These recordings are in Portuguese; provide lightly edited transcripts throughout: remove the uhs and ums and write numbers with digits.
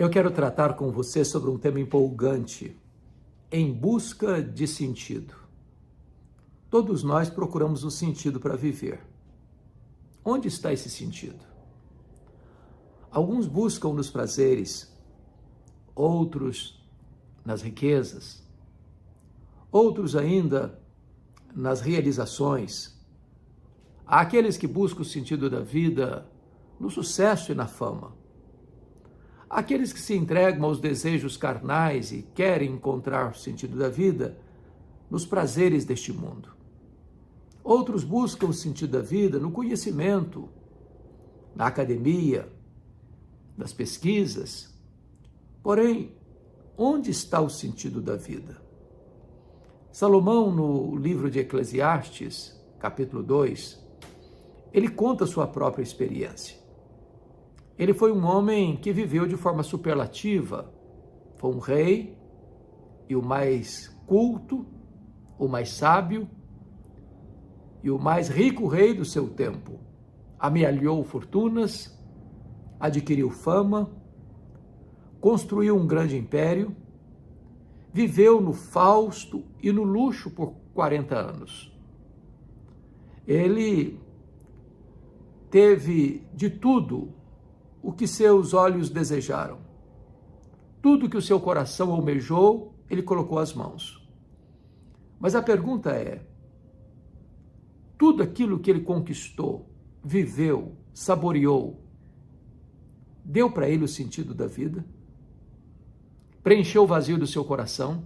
Eu quero tratar com você sobre um tema empolgante, em busca de sentido. Todos nós procuramos um sentido para viver. Onde está esse sentido? Alguns buscam nos prazeres, outros nas riquezas, outros ainda nas realizações. Há aqueles que buscam o sentido da vida no sucesso e na fama. Aqueles que se entregam aos desejos carnais e querem encontrar o sentido da vida nos prazeres deste mundo. Outros buscam o sentido da vida no conhecimento, na academia, nas pesquisas. Porém, onde está o sentido da vida? Salomão, no livro de Eclesiastes, capítulo 2, ele conta sua própria experiência. Ele foi um homem que viveu de forma superlativa. Foi um rei e o mais culto, o mais sábio e o mais rico rei do seu tempo. Amealhou fortunas, adquiriu fama, construiu um grande império, viveu no fausto e no luxo por 40 anos. Ele teve de tudo o que seus olhos desejaram. Tudo que o seu coração almejou, ele colocou as mãos. Mas a pergunta é, tudo aquilo que ele conquistou, viveu, saboreou, deu para ele o sentido da vida? Preencheu o vazio do seu coração?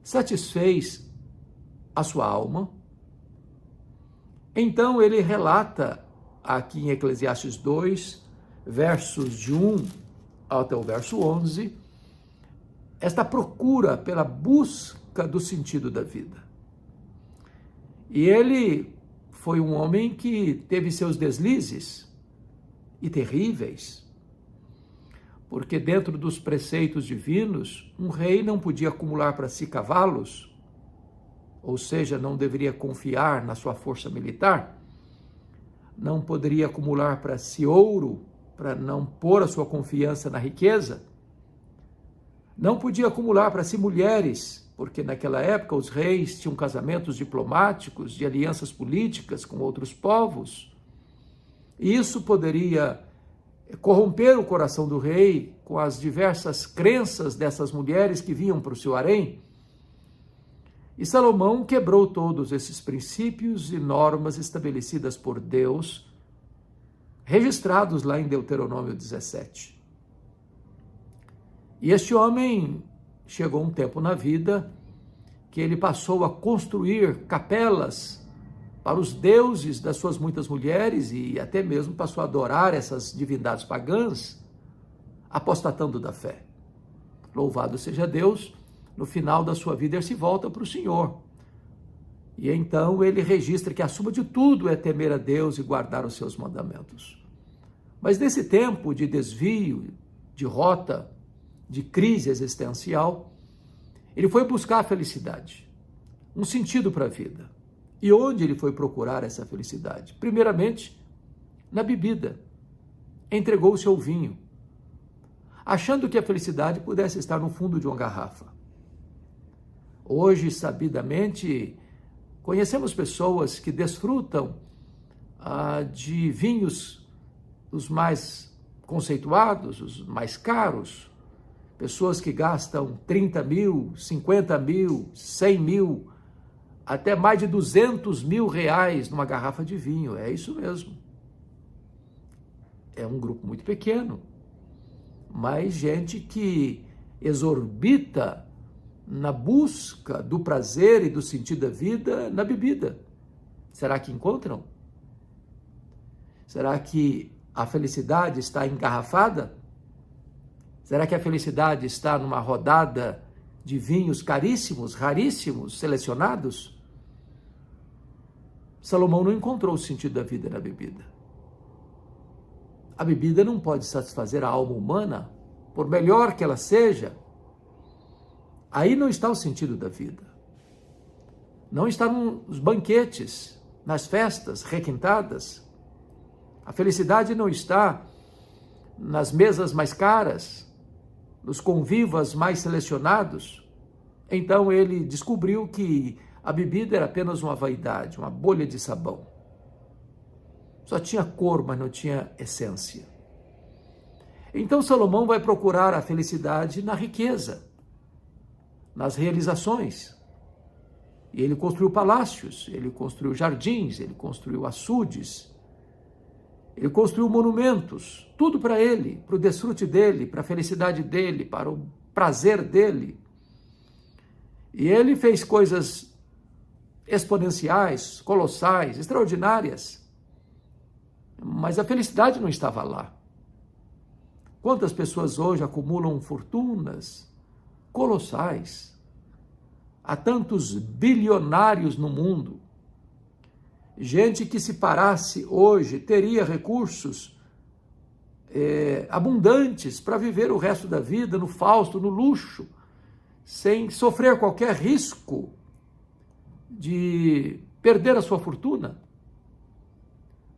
Satisfez a sua alma? Então ele relata aqui em Eclesiastes 2, versos de 1 até o verso 11, esta procura pela busca do sentido da vida. E ele foi um homem que teve seus deslizes, e terríveis, porque dentro dos preceitos divinos, um rei não podia acumular para si cavalos, ou seja, não deveria confiar na sua força militar, não poderia acumular para si ouro, para não pôr a sua confiança na riqueza, não podia acumular para si mulheres, porque naquela época os reis tinham casamentos diplomáticos, de alianças políticas com outros povos, e isso poderia corromper o coração do rei com as diversas crenças dessas mulheres que vinham para o seu harém. E Salomão quebrou todos esses princípios e normas estabelecidas por Deus, registrados lá em Deuteronômio 17. E este homem chegou um tempo na vida que ele passou a construir capelas para os deuses das suas muitas mulheres e até mesmo passou a adorar essas divindades pagãs, apostatando da fé. Louvado seja Deus! No final da sua vida, ele se volta para o Senhor. E então ele registra que acima de tudo é temer a Deus e guardar os seus mandamentos. Mas nesse tempo de desvio, de rota, de crise existencial, ele foi buscar a felicidade, um sentido para a vida. E onde ele foi procurar essa felicidade? Primeiramente, na bebida. Entregou-se ao vinho, achando que a felicidade pudesse estar no fundo de uma garrafa. Hoje, sabidamente, conhecemos pessoas que desfrutam de vinhos os mais conceituados, os mais caros, pessoas que gastam 30 mil, 50 mil, 100 mil, até mais de 200 mil reais numa garrafa de vinho. É isso mesmo. É um grupo muito pequeno, mas gente que exorbita na busca do prazer e do sentido da vida na bebida. Será que encontram? Será que a felicidade está engarrafada? Será que a felicidade está numa rodada de vinhos caríssimos, raríssimos, selecionados? Salomão não encontrou o sentido da vida na bebida. A bebida não pode satisfazer a alma humana, por melhor que ela seja. Aí não está o sentido da vida. Não está nos banquetes, nas festas requintadas. A felicidade não está nas mesas mais caras, nos convivas mais selecionados. Então ele descobriu que a bebida era apenas uma vaidade, uma bolha de sabão. Só tinha cor, mas não tinha essência. Então Salomão vai procurar a felicidade na riqueza, nas realizações. E ele construiu palácios, ele construiu jardins, ele construiu açudes, ele construiu monumentos, tudo para ele, para o desfrute dele, para a felicidade dele, para o prazer dele. E ele fez coisas exponenciais, colossais, extraordinárias, mas a felicidade não estava lá. Quantas pessoas hoje acumulam fortunas colossais? Há tantos bilionários no mundo. Gente que, se parasse hoje, teria recursos abundantes para viver o resto da vida no fausto, no luxo, sem sofrer qualquer risco de perder a sua fortuna.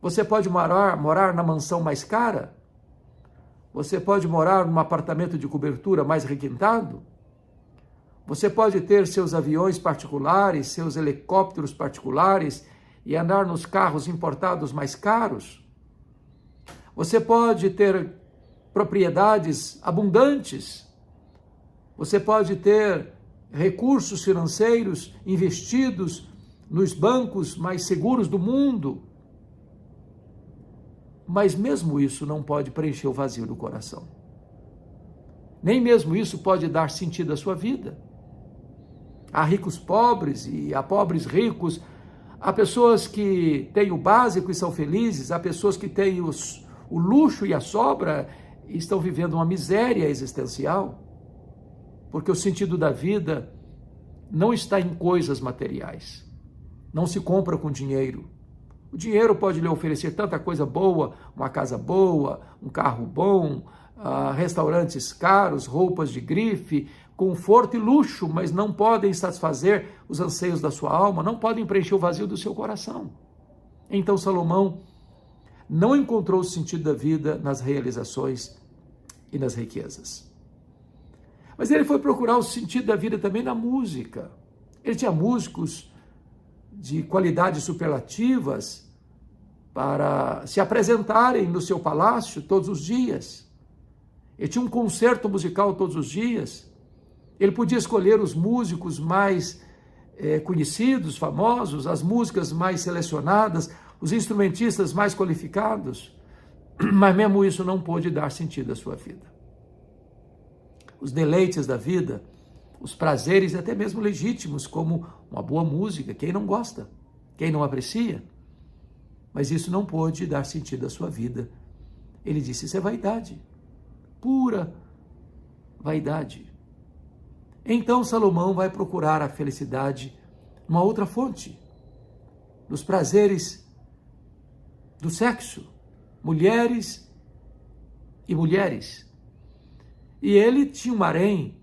Você pode morar na mansão mais cara, você pode morar num apartamento de cobertura mais requintado, você pode ter seus aviões particulares, seus helicópteros particulares e andar nos carros importados mais caros. Você pode ter propriedades abundantes, você pode ter recursos financeiros investidos nos bancos mais seguros do mundo. Mas mesmo isso não pode preencher o vazio do coração. Nem mesmo isso pode dar sentido à sua vida. Há ricos pobres e há pobres ricos. Há pessoas que têm o básico e são felizes. Há pessoas que têm o luxo e a sobra e estão vivendo uma miséria existencial. Porque o sentido da vida não está em coisas materiais. Não se compra com dinheiro. O dinheiro pode lhe oferecer tanta coisa boa, uma casa boa, um carro bom, restaurantes caros, roupas de grife, conforto e luxo, mas não podem satisfazer os anseios da sua alma, não podem preencher o vazio do seu coração. Então Salomão não encontrou o sentido da vida nas realizações e nas riquezas. Mas ele foi procurar o sentido da vida também na música. Ele tinha músicos de qualidades superlativas para se apresentarem no seu palácio todos os dias. Ele tinha um concerto musical todos os dias. Ele podia escolher os músicos mais conhecidos, famosos, as músicas mais selecionadas, os instrumentistas mais qualificados, mas mesmo isso não pôde dar sentido à sua vida. Os deleites da vida, os prazeres até mesmo legítimos, como uma boa música, quem não gosta, quem não aprecia, mas isso não pôde dar sentido à sua vida. Ele disse, isso é vaidade, pura vaidade. Então Salomão vai procurar a felicidade numa outra fonte, nos prazeres do sexo, mulheres e mulheres. E ele tinha um harém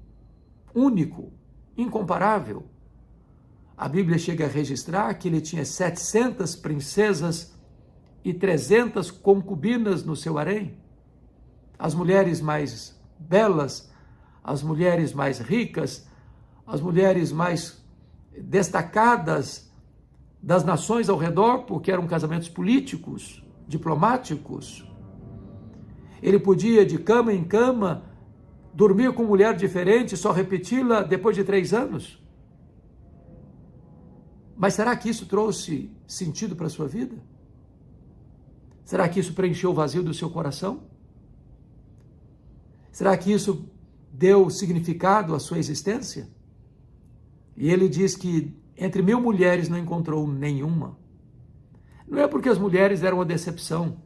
único, incomparável. A Bíblia chega a registrar que ele tinha 700 princesas e 300 concubinas no seu harém. As mulheres mais belas, as mulheres mais ricas, as mulheres mais destacadas das nações ao redor, porque eram casamentos políticos, diplomáticos. Ele podia, de cama em cama, dormir com mulher diferente, só repeti-la depois de 3 anos. Mas será que isso trouxe sentido para a sua vida? Será que isso preencheu o vazio do seu coração? Será que isso deu significado à sua existência? E ele diz que entre 1000 mulheres não encontrou nenhuma. Não é porque as mulheres eram uma decepção.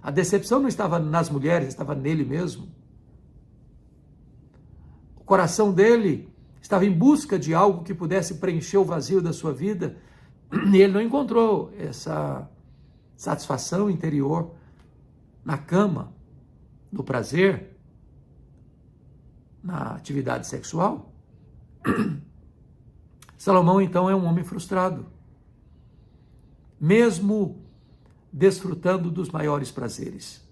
A decepção não estava nas mulheres, estava nele mesmo. O coração dele estava em busca de algo que pudesse preencher o vazio da sua vida, e ele não encontrou essa satisfação interior na cama, no prazer, na atividade sexual. Salomão, então, é um homem frustrado, mesmo desfrutando dos maiores prazeres.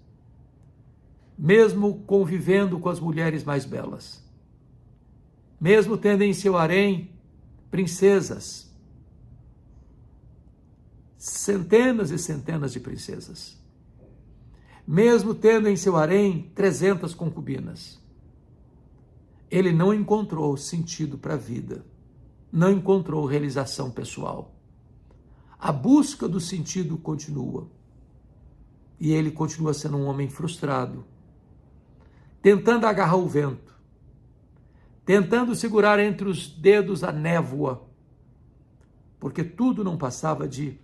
mesmo convivendo com as mulheres mais belas, mesmo tendo em seu harém princesas, centenas e centenas de princesas, mesmo tendo em seu harém 300 concubinas, ele não encontrou sentido para a vida, não encontrou realização pessoal. A busca do sentido continua, e ele continua sendo um homem frustrado, tentando agarrar o vento, tentando segurar entre os dedos a névoa, porque tudo não passava de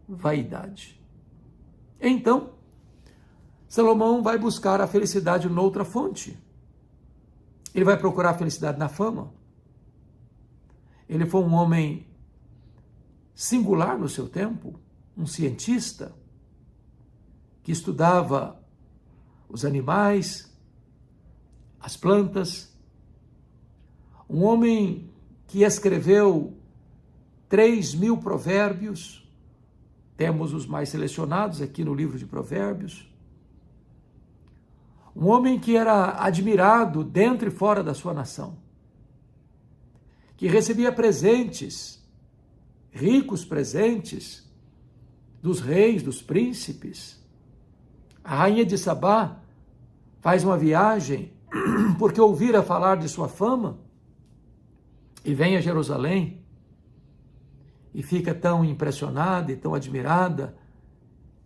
vaidade. Então, Salomão vai buscar a felicidade noutra fonte. Ele vai procurar a felicidade na fama. Ele foi um homem singular no seu tempo, um cientista que estudava os animais, as plantas, um homem que escreveu 3.000 provérbios, temos os mais selecionados aqui no livro de Provérbios, um homem que era admirado dentro e fora da sua nação, que recebia presentes, ricos presentes, dos reis, dos príncipes. A rainha de Sabá faz uma viagem porque ouvira falar de sua fama e vem a Jerusalém e fica tão impressionada e tão admirada,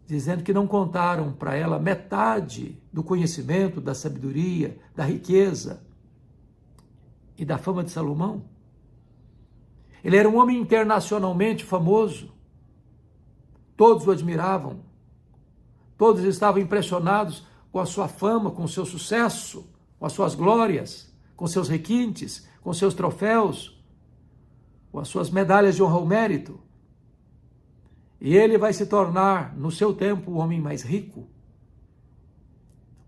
dizendo que não contaram para ela metade do conhecimento, da sabedoria, da riqueza e da fama de Salomão. Ele era um homem internacionalmente famoso, todos o admiravam, todos estavam impressionados com a sua fama, com o seu sucesso, com as suas glórias, com seus requintes, com seus troféus, com as suas medalhas de honra ao mérito. E ele vai se tornar, no seu tempo, o homem mais rico,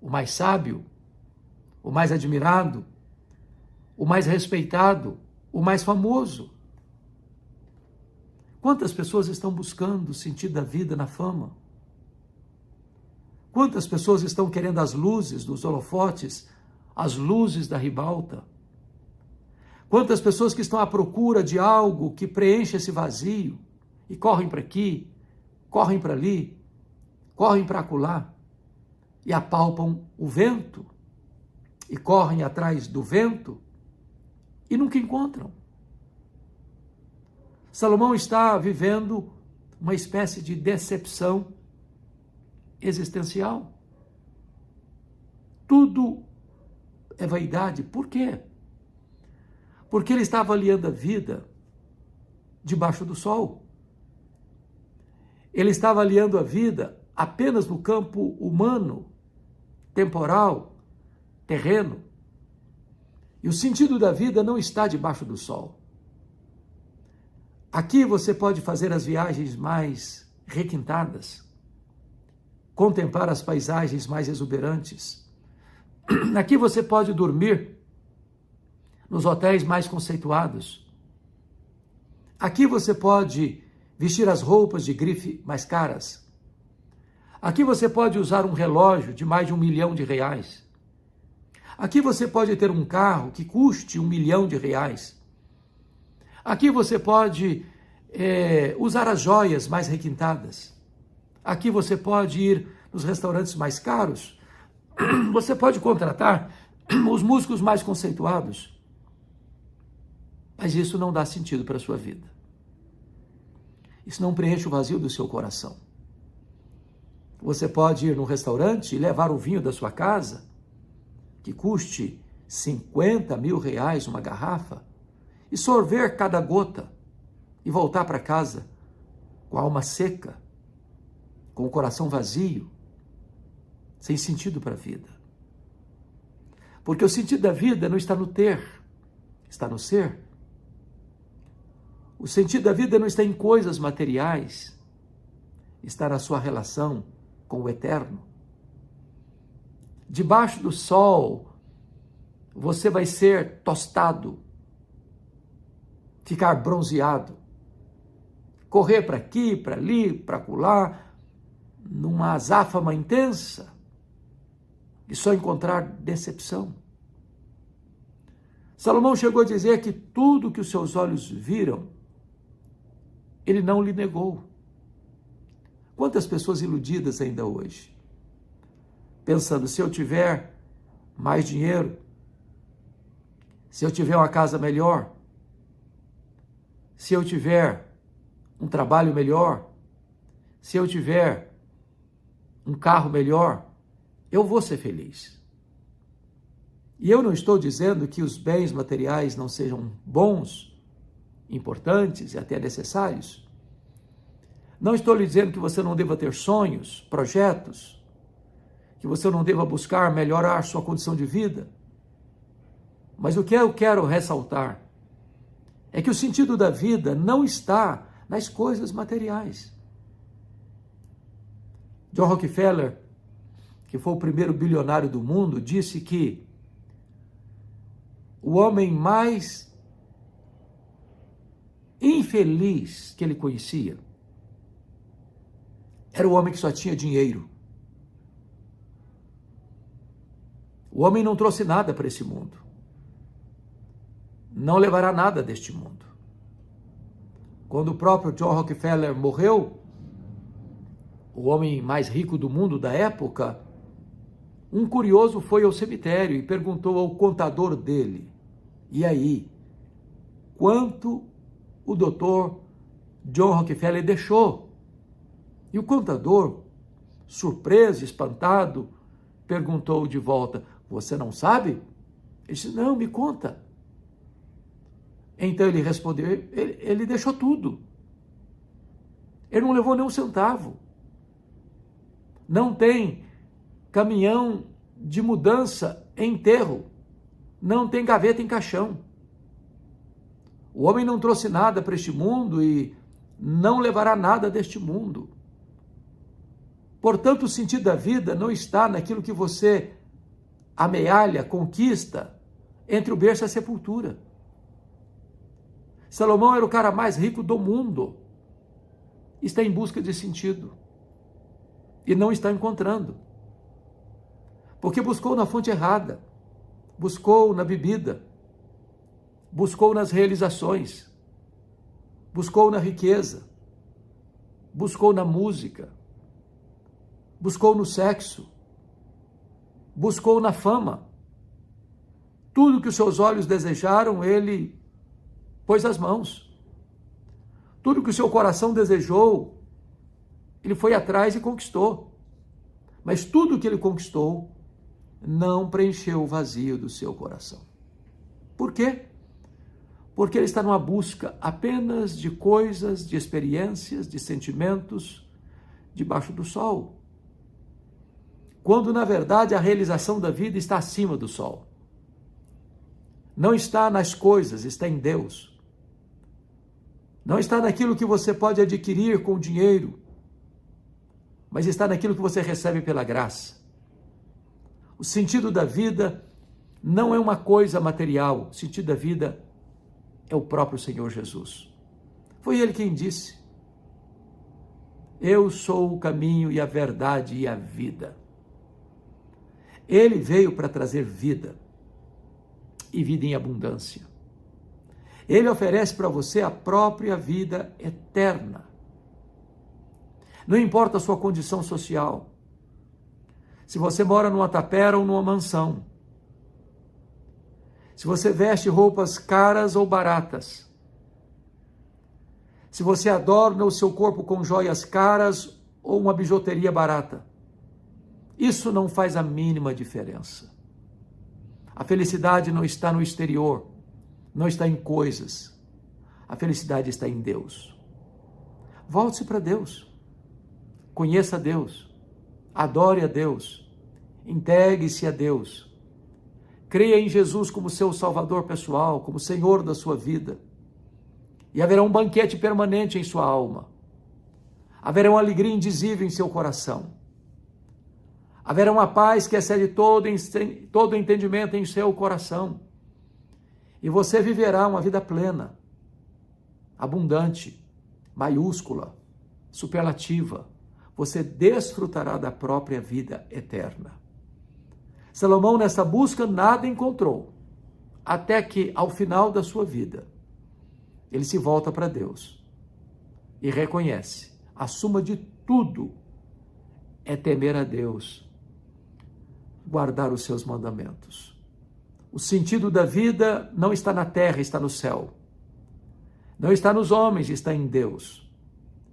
o mais sábio, o mais admirado, o mais respeitado, o mais famoso. Quantas pessoas estão buscando o sentido da vida na fama? Quantas pessoas estão querendo as luzes dos holofotes, as luzes da ribalta? Quantas pessoas que estão à procura de algo que preencha esse vazio e correm para aqui, correm para ali, correm para acolá e apalpam o vento e correm atrás do vento e nunca encontram. Salomão está vivendo uma espécie de decepção existencial. Tudo é vaidade. Por quê? Porque ele está avaliando a vida debaixo do sol. Ele está avaliando a vida apenas no campo humano, temporal, terreno. E o sentido da vida não está debaixo do sol. Aqui você pode fazer as viagens mais requintadas, contemplar as paisagens mais exuberantes. Aqui você pode dormir nos hotéis mais conceituados. Aqui você pode vestir as roupas de grife mais caras. Aqui você pode usar um relógio de mais de R$1 milhão. Aqui você pode ter um carro que custe R$1 milhão. Aqui você pode usar as joias mais requintadas. Aqui você pode ir nos restaurantes mais caros. Você pode contratar os músicos mais conceituados. Mas isso não dá sentido para a sua vida. Isso não preenche o vazio do seu coração. Você pode ir num restaurante e levar o vinho da sua casa, que custe R$50 mil uma garrafa, e sorver cada gota e voltar para casa com a alma seca, com o coração vazio, sem sentido para a vida. Porque o sentido da vida não está no ter, está no ser. O sentido da vida não está em coisas materiais, está na sua relação com o eterno. Debaixo do sol, você vai ser tostado, ficar bronzeado, correr para aqui, para ali, para acolá, numa azáfama intensa, e só encontrar decepção. Salomão chegou a dizer que tudo que os seus olhos viram, ele não lhe negou. Quantas pessoas iludidas ainda hoje, pensando, se eu tiver mais dinheiro, se eu tiver uma casa melhor, se eu tiver um trabalho melhor, se eu tiver um carro melhor, eu vou ser feliz. E eu não estou dizendo que os bens materiais não sejam bons, importantes e até necessários. Não estou lhe dizendo que você não deva ter sonhos, projetos, que você não deva buscar melhorar sua condição de vida. Mas o que eu quero ressaltar é que o sentido da vida não está nas coisas materiais. John Rockefeller, que foi o primeiro bilionário do mundo, disse que o homem mais infeliz que ele conhecia era o homem que só tinha dinheiro. O homem não trouxe nada para esse mundo. Não levará nada deste mundo. Quando o próprio John Rockefeller morreu, o homem mais rico do mundo da época, um curioso foi ao cemitério e perguntou ao contador dele: e aí, quanto o doutor John Rockefeller deixou? E o contador, surpreso, espantado, perguntou de volta: você não sabe? Ele disse: não, me conta. Então ele respondeu: ele deixou tudo. Ele não levou nem um centavo. Não tem caminhão de mudança em enterro. Não tem gaveta em caixão. O homem não trouxe nada para este mundo e não levará nada deste mundo. Portanto, o sentido da vida não está naquilo que você amealha, conquista entre o berço e a sepultura. Salomão era o cara mais rico do mundo. Está em busca de sentido. E não está encontrando. Porque buscou na fonte errada. Buscou na bebida. Buscou nas realizações. Buscou na riqueza. Buscou na música. Buscou no sexo. Buscou na fama. Tudo que os seus olhos desejaram, ele pôs as mãos. Tudo que o seu coração desejou, ele foi atrás e conquistou. Mas tudo que ele conquistou não preencheu o vazio do seu coração. Por quê? Porque ele está numa busca apenas de coisas, de experiências, de sentimentos debaixo do sol. Quando, na verdade, a realização da vida está acima do sol. Não está nas coisas, está em Deus. Não está naquilo que você pode adquirir com dinheiro, mas está naquilo que você recebe pela graça. O sentido da vida não é uma coisa material, o sentido da vida é o próprio Senhor Jesus. Foi Ele quem disse: eu sou o caminho e a verdade e a vida. Ele veio para trazer vida, e vida em abundância. Ele oferece para você a própria vida eterna. Não importa a sua condição social, se você mora numa tapera ou numa mansão, se você veste roupas caras ou baratas, se você adorna o seu corpo com joias caras ou uma bijuteria barata, isso não faz a mínima diferença. A felicidade não está no exterior, não está em coisas. A felicidade está em Deus. Volte-se para Deus. Conheça a Deus. Adore a Deus. Entregue-se a Deus. Creia em Jesus como seu Salvador pessoal, como Senhor da sua vida. E haverá um banquete permanente em sua alma. Haverá uma alegria indizível em seu coração. Haverá uma paz que excede todo entendimento em seu coração. E você viverá uma vida plena, abundante, maiúscula, superlativa. Você desfrutará da própria vida eterna. Salomão, nessa busca, nada encontrou, até que, ao final da sua vida, ele se volta para Deus e reconhece: a suma de tudo é temer a Deus, guardar os seus mandamentos. O sentido da vida não está na terra, está no céu. Não está nos homens, está em Deus.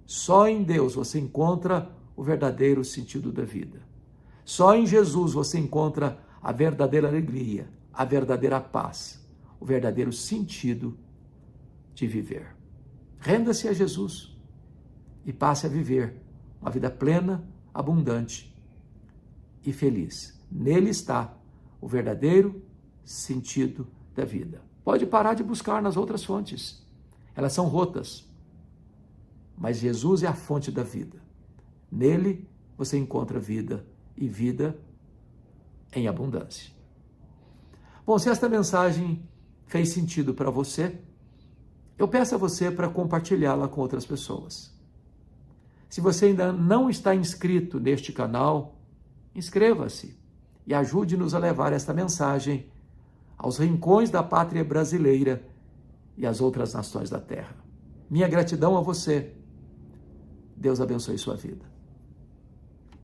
Só em Deus você encontra o verdadeiro sentido da vida. Só em Jesus você encontra a verdadeira alegria, a verdadeira paz, o verdadeiro sentido de viver. Renda-se a Jesus e passe a viver uma vida plena, abundante e feliz. Nele está o verdadeiro sentido da vida. Pode parar de buscar nas outras fontes. Elas são rotas. Mas Jesus é a fonte da vida. Nele você encontra vida e vida em abundância. Bom, se esta mensagem fez sentido para você, eu peço a você para compartilhá-la com outras pessoas. Se você ainda não está inscrito neste canal, inscreva-se e ajude-nos a levar esta mensagem aos rincões da pátria brasileira e às outras nações da terra. Minha gratidão a você. Deus abençoe sua vida.